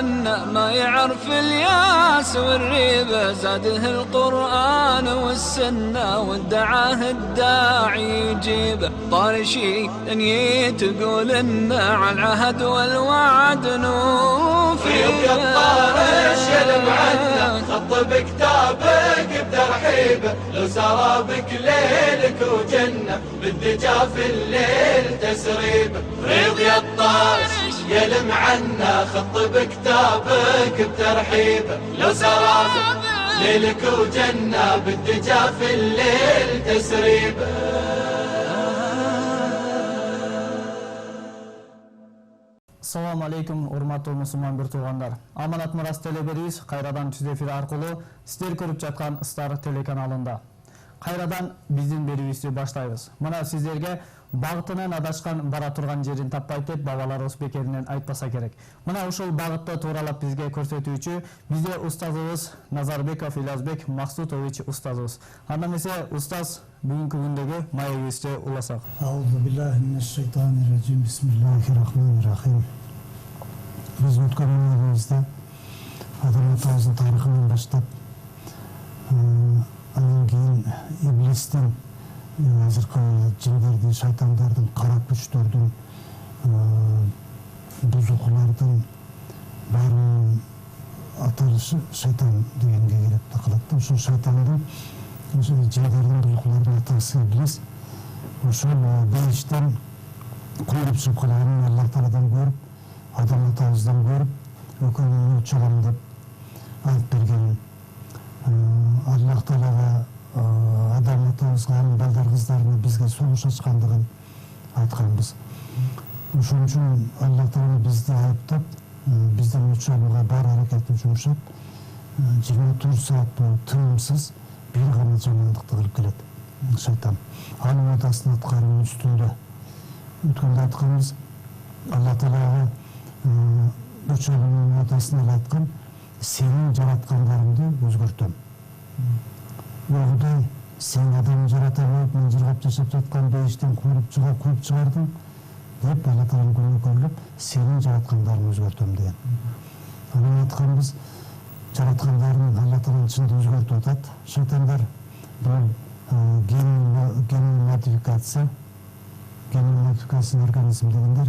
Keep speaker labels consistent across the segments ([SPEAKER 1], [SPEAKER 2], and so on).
[SPEAKER 1] منا ما يعرف الياس والريبة، زاده القرآن والسنة وادعاه الداعي يجيبه. طارشي دنيا تقول إنه على العهد والوعد نوفي.
[SPEAKER 2] ريض الطارش يلم عنا خط بكتابك بترحيبه، لو سار بك ليلك وجنة بالدجا في الليل تسريبه. ريض الطارش يلم عنا خط بكتابك بترحيبه، لو سار بك ليلك وجنة بالدجا في الليل تسريبه.
[SPEAKER 3] Assalamu alaikum, урматтуу мусулман бир туугандар. Аманат Мурас телебериш кайрадан түз эфир аркылуу сиздер көрүп жаткан Стар телеканалында. Кайрадан биздин берүүбүздү баштайбыз. Мына сиздерге багытынан адашкан бара турган жерин таппайт деп бабаларыбыз бекеринен айтпаса керек. Мына ушул багытты тууралап бизге көрсөтүүчү бизде устазыбыз Назарбеков Илязбек Максутович устазыбыз. Анда эмесе устаз бүгүнкү күндөгү маегибизди уласак.
[SPEAKER 4] Аузу биллахи минеш шайтанир раджим. Бисмиллахир рахманир рахим. Biz өткөн өмүрүбүздө адамзаттын тарыхынан баштап анан кийин иблистин, азыркы жиндердин, шайтандардын, кара күчтөрдүн, бузукулардын баарынын аталышы шайтан дегенге келип такалат. Ошол шайтандын, жиндердин, бузукулардын атасы иблис. Ошол бейиштен куйруп чыгып калганын Аллах Тааладан көрүп, адам атабыздан көрүп, өкүнүүнү чыгам деп айтып берген. Аллах Таалага адам атабызга, анын балдар кыздарына бизге согуш ачкандыгын айтканбыз. Ошон үчүн Аллах Таала бизди айыптап, биздин учабыга бар аракетин жумшап, 24 саат бою тыйымсыз бир гана жамандыкты кылып келет шайтан. Анын атасын аткарынын үстүндө. Өткөндө айтканбыз, Аллах Таалага учабынын атасына айткан, сенин жараткандарыңды өзгөртөм. Құдай, сен адамды жарата коюп, мен жыргап жашап жаткан бейиштен куйруп чыгардың деп Алла Тааланы көмөкөрлөп, сенин жараткандарыңды өзгөртөм деген. Анан айтканбыз, жараткандарын Алла Тааланын чынында өзгөртүп атат. Шайтандар бул ген модификация организм дегендер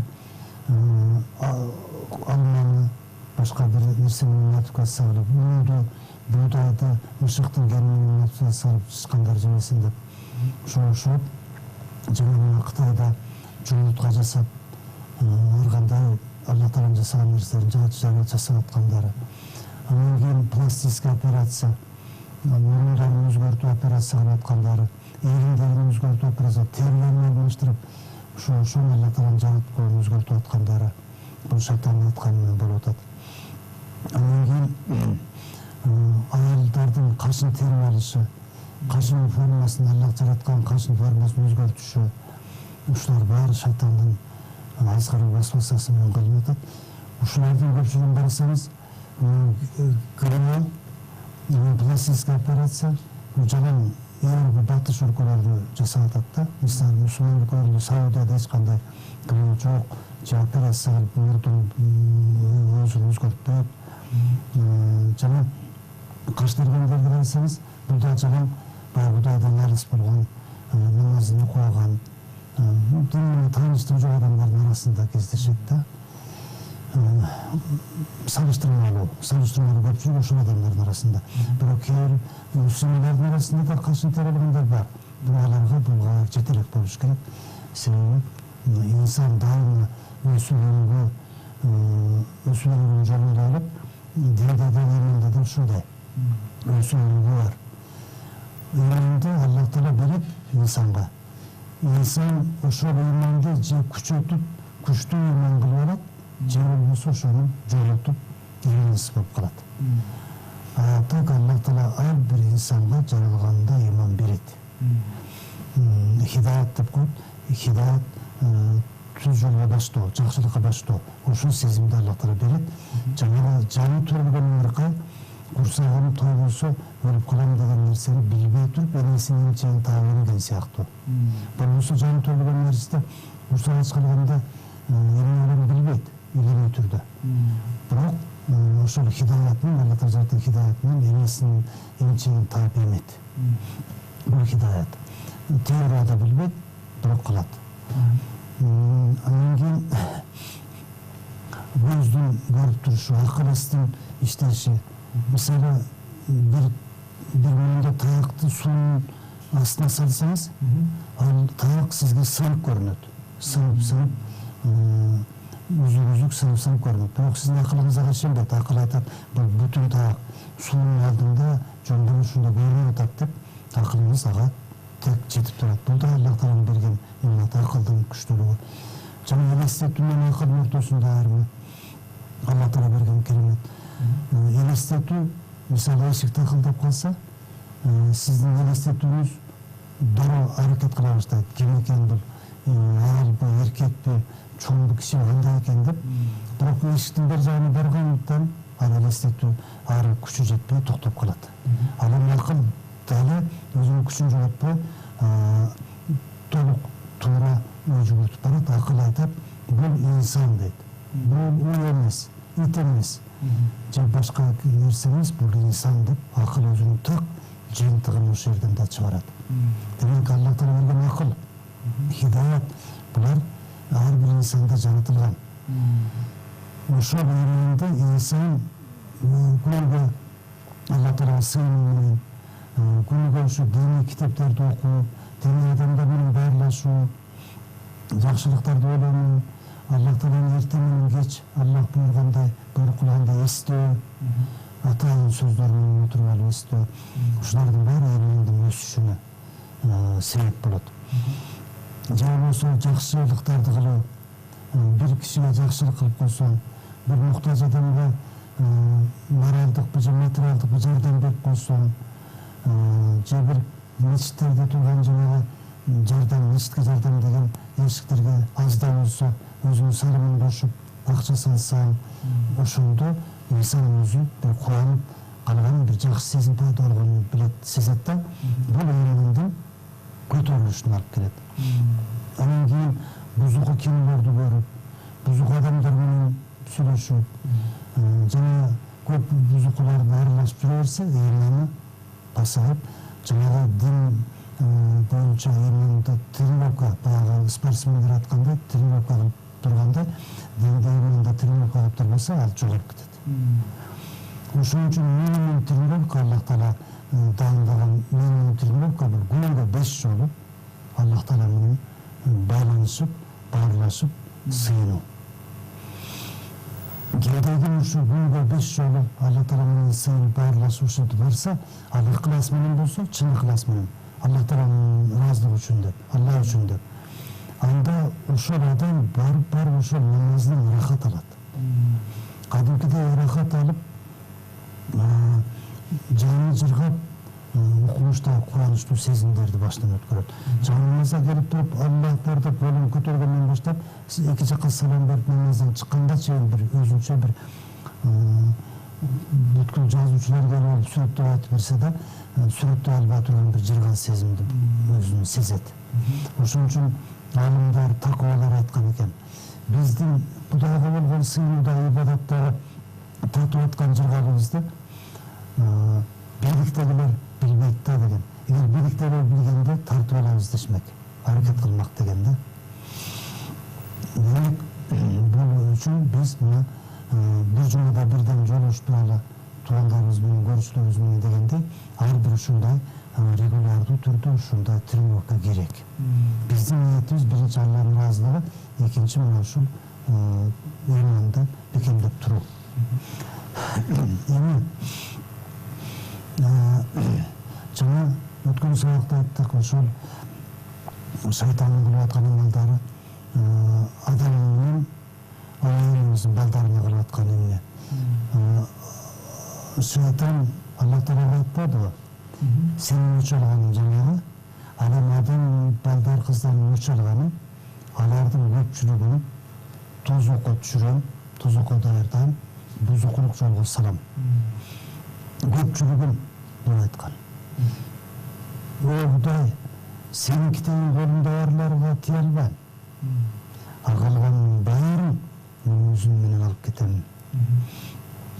[SPEAKER 4] алманы башка бир нерсенин модификация кылып, үнүндү, буудайды, мышыктын генин модификация кылып чыккандар жемесин деп ошошуп, жана Кытайда жумуртка жасап, ар кандай Алла Тааланын жасаган нерселерин жасап аткандары. Анан кийин пластическая операция, мурундарын өзгөртүү операция кылып аткандары, ийгиндерин өзгөртүү операция, терилерин алмаштырып, ошо Алла Тааланын жаратканын өзгөртүп аткандары. Бул шайтандын айтканы менен болуп атат. Анан кийин аялдардын кашын терип алышы, кашынын формасын, Аллах жараткан кашын формасын өзгөртүшү, ушулар баары шайтандын азгыруу васвасасы менен кылынып атат. Ушулардын көпчүлүгүн карасаңыз, гримал, пластическая операция, жалаң эң батыш өлкөлөрдө жасап атат да. Мисалы, мусулман өлкөлөрдө, Саудияда эч кандай гримал жок, же операция кылып мурдун өзүн өзгөртпөйт. Жана каш тергендерди карасаңыз, бул да жалаң баягы Кудайдан алыс болгон, намазын окуган, дин менен тааныштыгы жок адамдардын арасында кездешет да. Салыштырмалуу көпчүлүк ошол адамдардын арасында. Бирок кээ бир мусулмандардын арасында да кашын терилгендер бар. Аларга буга жетелек болуш керек. Себеби инсан дайыма өсүүлөрүнүн жолунда алып, динде де иманда да ушундай өсүүлөрү бар. Иманды Аллах Таала берип инсанга. Инсан ошол иманды же күчөтүп, күчтүү иман кылып алат, же болбосо ошону жоолотуп, имансыз болуп калат. Так Аллах Таала ар бир инсанга жаралганда иман берет. Хидаят деп коет. Хидаят түз жолго баштоо, жакшылыкка баштоо. Ошол сезимди Аллах Таала берет. Жана жаны төрөлгөн ыркай курсагым той болсо өлүп калам деген нерсени билбей туруп, энесинин чейин таап деген сыяктуу. Болбосо жаны төрөлгөн нерсе курсагы ачкалганда эне билбейт, илимий түрдө. Бирок ошол хидаятын Алла Тааланын хидаятынан эмесин эмчегин таап эмет. Бул хидаят. Теорияда билбейт, бирок кылат. Анан кийин көздүн көрүп турушу, акыл эстин иштеши. Мисалы бир мында таякты суунун астына салсаңыз, ал таяк сизге сынып көрүнөт. Сынып үзүк сынып көрүнөт. Бирок сиздин акылыңызга ишенбейт. Акыл айтат, бул бүтүн таяк суунун алдында жөндөмү ушунда көрүнүп атат деп, акылыңыз ага тек жетип турат. Бул да Алла Тааланын берген иманат, акылдын күчтүүлүгү. Жана элестетүү менен акыл ортосунда айырмы Алла Таала берген керемет. Элестетүү, мисалы эшик такылдап калса, сиздин элестетүүңүз дароо аракет кыла баштайт. Ким экен бул? Аялбы, эркекпи, чоңбу киши кандай экен деп. Бирок эшиктин бер жагына баргандыктан ал элестетүү ары күчү жетпей токтоп калат. Ал эми акыл дагы өзүнүн күчүн жоготпой толук туура ой жүгүртүп барат. Акыл айтат, бул инсан дейт. Бул ой эмес, ит эмес. Же башка нерсе эмес, бул инсан деп акыл өзүнүн так жыйынтыгын ошол жерден да чыгарат. Демек Алла Таала берген акыл, хидаят, булар ар бир инсанда жаратылган. Ошол иманды инсан күнүгө Алла Тааланын сыйынуу менен, күнүгө ушу диний китептерди окуу, диний адамдар менен байырлашуу, жакшылыктарды ойлонуу, Алла Тааланын эртең менен кеч Аллах буйргандай, буйрук кылгандай эстөө, атайын сөздөрү менен отуруп алып эстөө, ушулардын баары имандын өсүшүнө себеп болот. Же болбосо жакшылыктарды кылуу, бир кишиге жакшылык кылып койсоң, бир муктаж адамга моралдык же материалдык жардам берип койсоң, же бир мечиттерде турган жанагы жардам, мечитке жардам деген эшиктерге аз да болсо өзүнүн салымын кошуп акча салсаң, ошондо инсан өзү бир кубанып калган, бир жакшы сезим пайда болгонун билет, сезет да, бул имандын көтөрүлүшүнө алып келет. Анан кийин бузуку кинолорду көрүп, бузук адамдар менен сүйлөшүп, жана көп бузукуларды аралашып жүрө берсе, иманы пасайып, жанагы дин боюнча иманды тренировка, баягы спортсмендер айткандай, тренировка кылып тургандай, динде иманда тренировка кылып турбаса, ал жогоп кетет. Ошон үчүн минимум тренировка Аллах Таала дайындаган минимум тренировка бул күнүгө 5 жолу Аллах Таала менен байланышып, баарлашып, сыйынуу. Кээде ушу күнүгө 5 жолу Алла Таала менен сыйынып, баарлашып ушинтип барса, ал ыклас менен болсо, чын ыклас менен, Алла Тааланын ыраазылыгы үчүн деп, Алла үчүн деп, анда ошол адам барып ошол намаздан рахат алат. Кадимкидей рахат алып, жаны жыргап, укмушта кубанычтуу сезимдерди баштан өткөрөт. Жаныңызга келип туруп, Аллах бар деп колун көтөргөндөн баштап, эки жакка салам берип намаздан чыкканда чейин бир өзүнчө бир бүткүл жазуучулар келип алып сүрөттөп айтып берсе да, сүрөттөп албай турган бир жырган сезимди өзүн сезет. Ошон үчүн алымдар, такыбалар айткан экен. Биздин Кудайга болгон сыйынууда, ибадаттагы татып аткан жыргалыбызды бийликтегилер билбейт да деген. Эгер бийликтегилер билгенде тартып алабыз дешмек, аракет кылмак деген да. Демек, бул үчүн биз мына бир жумада бирден жолугуш туралы туугандарыбыз менен, көрүүчүлөрүбүз менен дегендей, ар бир ушундай регулярдуу түрдө ушундай тренировка керек. Биздин ниетибиз биринчи Алланын ыраазылыгы, экинчи мына ушул иманды бекемдеп туруу. Эми жана өткөн сабакта айттык, ошол шайтандын кылып аткан амалдары адам менен Аллахыбыздын балдарына кылып аткан эмне. Шайтан Алла Таалага айтпадыбы? Сенин учалганың жанагы, ал эми адам балдар кыздардын учалганы, алардын көпчүлүгүн тозокко түшүрөм, тозокко даярдайм, бузукулук жолго салам. Көпчүлүгүн деп айткан. О Кудай, сенин китебиң колумда барларга тие албайм. Калганын баарын мен өзүм менен алып кетем.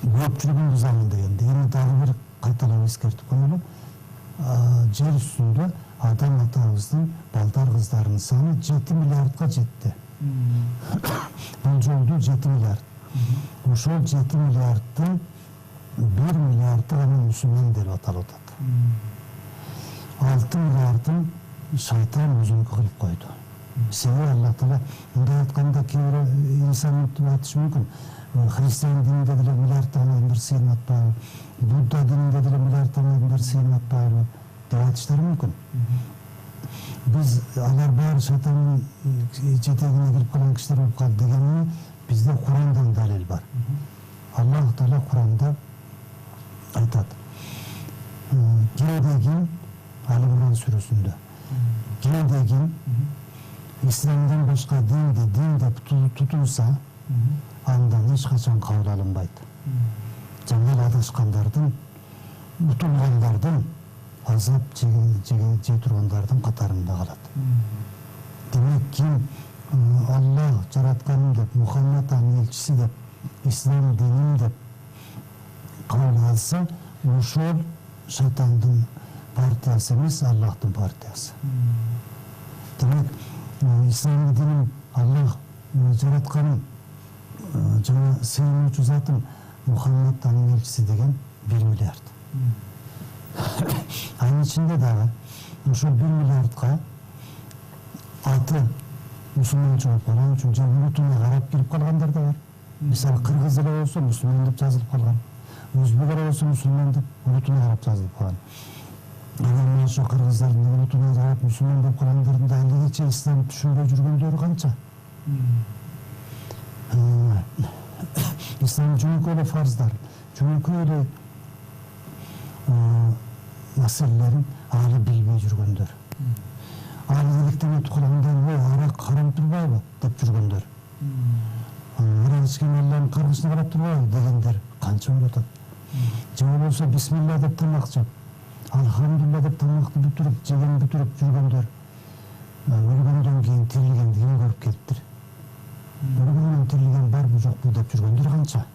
[SPEAKER 4] көпчүлүгүн бузамын дегенде эми дагы бир кайталап эскертип коелу. Жер үстүндө адам атабыздын балдар кыздарынын саны 7 миллиардка жетти. Бул жолду 7 миллиард. Ошол 7 миллиардтын 1 миллиарды гана мусулман деп аталып атат. 6 миллиардын шайтан өзүнүкү кылып койду. Себеби Аллах Таала мындай айтканда кээ бир инсан айтышы мүмкүн. Христиан дининде деле миллиарддаган адамдар сыйынып атпайбы? Будда дининде деле миллиарддаган адамдар сыйынып атпайбы деп айтыштары мүмкүн. Биз алар баары шайтандын жетегине кирип калган кишилер болуп калды дегенми бизде Курандан далил бар. Аллах Таала Куранда айтат. Кимдегин Али-Имран сүрөсүндө. Кимдегин исламдан башка динди дин деп тутулса, андан эч качан кабыл алынбайт. Жаңыл адашкандардын, утулгандардын, азап жей тургандардын катарында калат. Демек ким Аллах жаратканым деп, Мухаммад анын элчиси деп, ислам диним деп кабыл алса, ошол шайтандын партиясы эмес, Аллахтын партиясы. Демек, ислам диним Аллах жаратканым, жана сыйынуучу затым Мухаммад анын элчиси деген 1 миллиард. Анын ичинде дагы ошол 1 миллиардка аты мусулманча болуп калган үчүн же улутуна карап кирип калгандар да бар. Мисалы кыргыз эле болсо мусулман деп жазылып калган. Өзбек эле болсо мусулман деп улутуна карап жазылып калган. Анан ошо кыргыздардын улутуна карап мусулман болуп калгандардын да алигиче ислам түшүнбөй жүргөндөрү канча. Ислам жөнөкөй эле фарздар, жөнөкөй эле маселелерин али билбей жүргөндөр. Али иликтен өтүп калгандар, арак харам турбайбы деп жүргөндөр. Арак ичкен Алланын каргышына карап турбайбы дегендер канча болуп атат. Же болбосо бисмилла деп тамак жеп, алхамдулилла деп тамакты бүтүрүп, жеген бүтүрүп жүргөндөр. Өлгөндөн кийин тирилгенди ким көрүп келиптир? Өлгөндөн тирилген барбы жокпу деп жүргөндөр канча?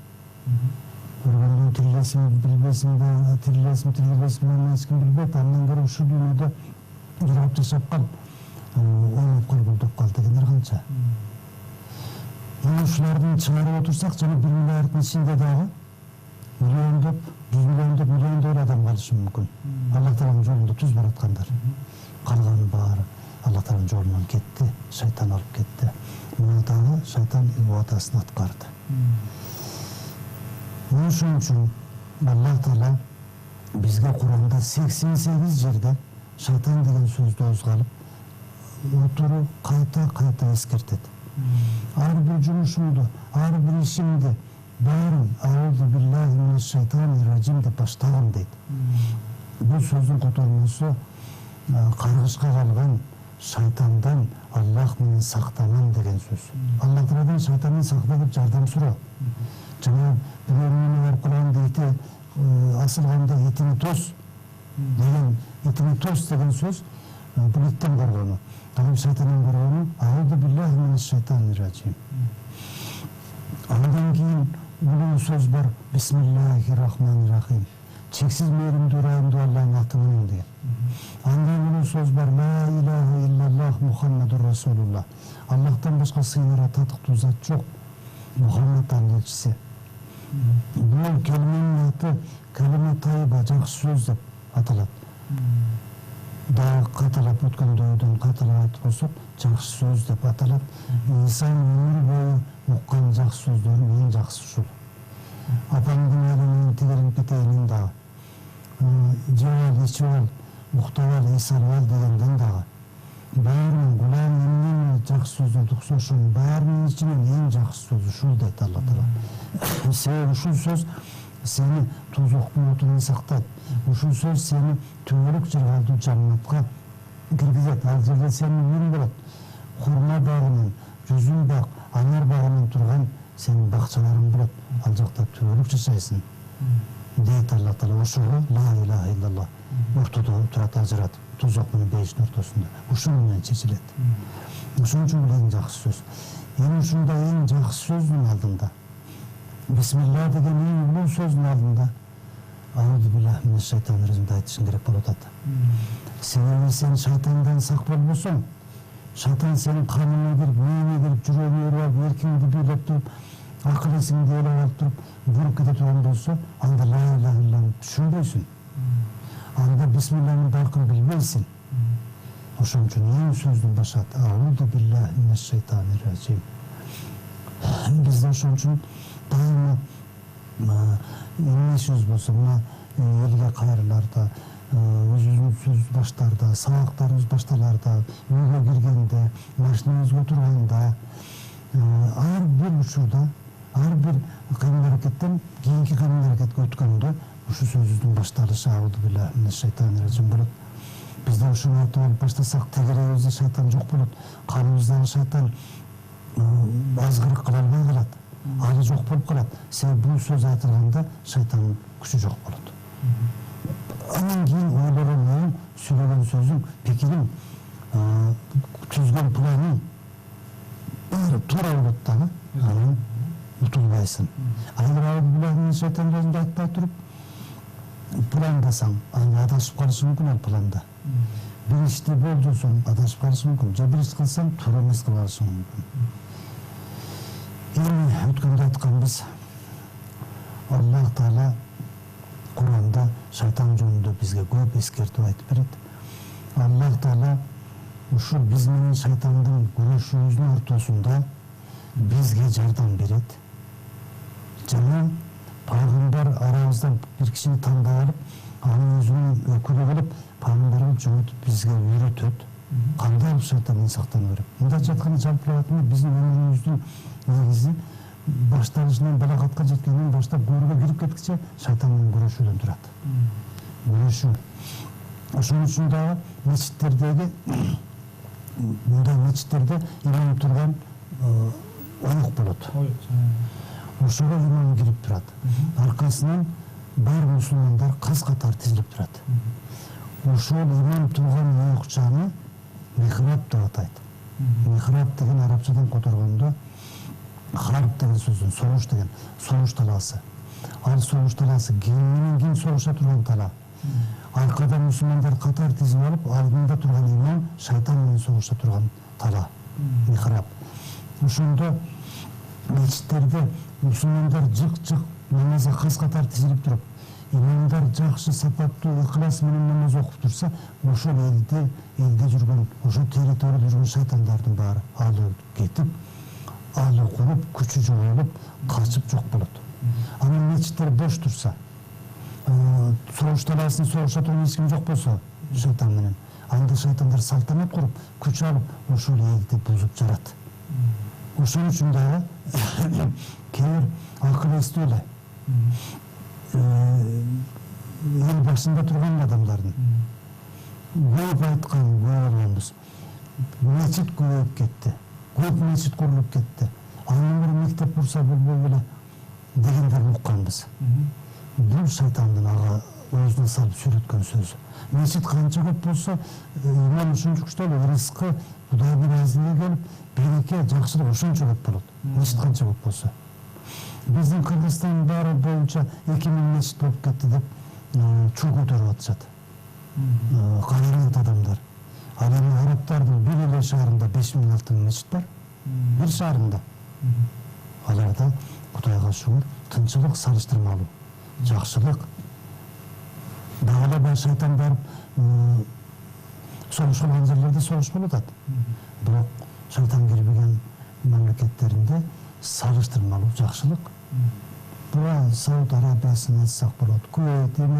[SPEAKER 4] Өлгөндөн тирилесин билбесиңби, тирилесин мени эч ким билбейт. Андан көрө ушул дүйнөдө жүрөп жашап кал, ойноп кал, булдоп кал дегендер канча? Мына ушулардын чыгарып отурсак, жана 1 миллиарддын ичинде дагы миллиондоп, 100 миллиондоп адам калышы мүмкүн. Аллах Тааланын жолунда туз бараткандар. Калганы баары Аллах Тааланын жолунан кетти, шайтан алып кетти. Мына дагы шайтан ибадасын аткарды. Ошон үчүн Аллах Таала бизге Куранда 88 жерде шайтан деген сөздү өзгө алып, отуруп кайта эскертет. Ар бир жумушумду, ар бир ишимди баарын аузу биллахи минаш шайтани ражим деп баштаган дейт. Бул сөздүн котормосу каргышка калган шайтандан Аллах менен сактанам деген сөз. Аллах Тааладан шайтандан сакта деп жардам суроо. Жана бирөөнүн барып калганда ити асылганда итиңи тос деген, итиңи тос деген сөз бул иттен коргону. Ал шайтандан коргону аузу биллахи минаш шайтани ражим. Андан кийин улуу сөз бар бисмиллахир-рахманир-рахим. Чексиз мээримдүү ырайымдуу Аллахтын аты менен деген. Андан улуу сөз бар ла илаха иллаллах Мухаммадур Расулуллах. Аллахтан башка сыйыныр татыктуу зат жок. Мухаммад анын элчиси. Бул келменин аты калима тайба, жакшы сөз деп аталат. Дагы кайталап өткөндөрдөн кайталап айтып койсок, жакшы сөз деп аталат. Инсан өмүр бою уккан жакшы сөздөрдүн эң жакшысы ушул. Апамдын элинин тигилип кетейинин дагы. Жебал, ичибал, уктабал, эсалбал дегенден дагы. Баарынын гулам эмне жакшы сөздөрдү укса ошонун баарынын ичинен эң жакшы сөз ушул дейт Аллах Таала. Себеби ушул сөз сени тозоктун отунан сактайт. Ушул сөз сени түбөлүк жыргалдуу жаннатка киргизет. Ал жерде сенин үйүң болот. Хурма багынын, жүзүм бак, анар багынын турган сенин бакчаларың болот. Ал жакта түбөлүк жашайсың. Дейт Аллах Таала. Ошого ла илаха иллаллах ортодо турат, ажыратып, тозок менен бейиштин ортосунда. Ушул менен чечилет. Ошон үчүн бул эң жакшы сөз. Эми ушундай эң жакшы сөздүн алдында Бисмилла деген ең улуу сөздің алдында Ауду биллахи минеш шайтанир раджимди айтышың керек болуп атат. Себеби сен шайтандан сак болбосоң, шайтан сенин каныңа кирип, миыңа кирип, жүрөгүңө кирип, эркиңди бийлеп туруп, акыл эсиңди ээлеп алып туруп, буруп кете турган болсо, анда ла иляха иллаллахты түшүнбөйсүң. Анда бисмиллахтын баркын билбейсиң. Ошон үчүн эң сөздүн башы Ауду биллахи минеш шайтанир раджим. Бизде ошон үчүн дайыма эмнесиз болсо мына элге кайрыларда, өзүбүздүн сөз баштарда, сабактарыбыз башталарда, үйгө киргенде, машинабызга отурганда, ар бир учурда, ар бир кыймыл-аракеттен кийинки кыймыл-аракетке өткөндө ушу сөзүбүздүн башталышы Ауду биллахи минеш шайтанир раджим болот. Бизде ушуну айтып алып баштасак, тегерегибизде шайтан жок болот, каныбыздагы шайтан азгырык кыла албай калат. Алы жок болуп калат. Себеби бул сөз айтылганда шайтандын күчү жок болот. Андан кийин ойлорун менен сүйлөгөн сөзүң, пикириң, түзгөн планың баары туура болот дагы, анан утулбайсың. Эгер Ауду биллахи минеш шайтанир раджимди айтпай туруп пландасаң, анда адашып калышы мүмкүн ал планда. Бир ишти болдурсаң, адашып калышы мүмкүн. Же бир иш кылсаң, туура эмес кылып алышы мүмкүн. Эми өткөндө айтканбыз, Аллах Таала Куранда шайтан жөнүндө бизге көп эскертип айтып берет. Аллах Таала ушу биз менен шайтандын күрөшүүбүздүн ортосунда бизге жардам берет. Жана пайгамбар арабыздан бир кишини тандап алып, анын өзүнүн өкүлү кылып, пайгамбарга жөнөтүп бизге үйрөтөт. Кандай алып шайтандан сактануу керек? Мындайча айтканда, жалпылап айтканда, биздин өмүрүбүздүн негизи башталышынан балагатка жеткенден баштап көөргө кирип кеткиче шайтан менен күрөшүүдөн турат. Күрөшүү. Ошон үчүн дагы мечиттердеги мындай мечиттерде имам турган оюк болот. Ошого имам кирип турат. Аркасынан бар мусулмандар каз-катар тизилип турат. Ошол имам турган оюкчаны михраб деп атайт. Михраб деген арабчадан которгондо харб деген сөздүн согуш деген согуш талаасы. Ал согуш талаасы ким менен ким согуша турган тала. Аркада мусулмандар катар тизип алып, алдында турган имам шайтан менен согуша турган тала. Михраб. Ошондо мечиттерде мусулмандар жык-жык намазга каз-катар тизилип туруп, имамдар жакшы сапаттуу ыхлас менен намаз окуп турса, ошол элде жүргөн, ошол территорияда жүргөн шайтандардын баары алып кетип, алы куруп, күчү жоголуп, качып жок болот. Анан мечиттер бош турса, согуш талаасын согуша турган эч ким жок болсо, шайтан менен, анда шайтандар салтанат куруп, күч алып, ошол элди бузуп жарат. Ошон үчүн дагы кээ бир акыл эстүү эле эл башында турган адамдардын көп айткан, көп болгонбуз. Мечит көбөйүп кетти. Көп мечит курулуп кетти. Андан бери мектеп курса болбой беле дегендерди укканбыз. Бул шайтандын ага өзүнө салып сүрөткөн сөзү. Мечит канча көп болсо, имам ушунча күчтүү, рызкы Кудайдын разылыгы келип, береке, жакшылык ошончо көп болот. Мечит канча көп болсо. Биздин Кыргызстан баары боюнча 2000 мечит болуп кетти деп чуу көтөрүп атышат. Кайрылат адамдар. Ал эми арабтардын бир эле шаарында 5000-6000 мечит бар. Бир шаарында. Аларда Кудайга шүгүр, тынчылык, салыштырмалуу, жакшылык. Дагы бар шайтан барып согушкан жерлерде согуш болуп атат. Бирок шайтан кирбеген мамлекеттеринде салыштырмалуу жакшылык. Буга Сауд Арабиясын айтсак болот. Кувейт,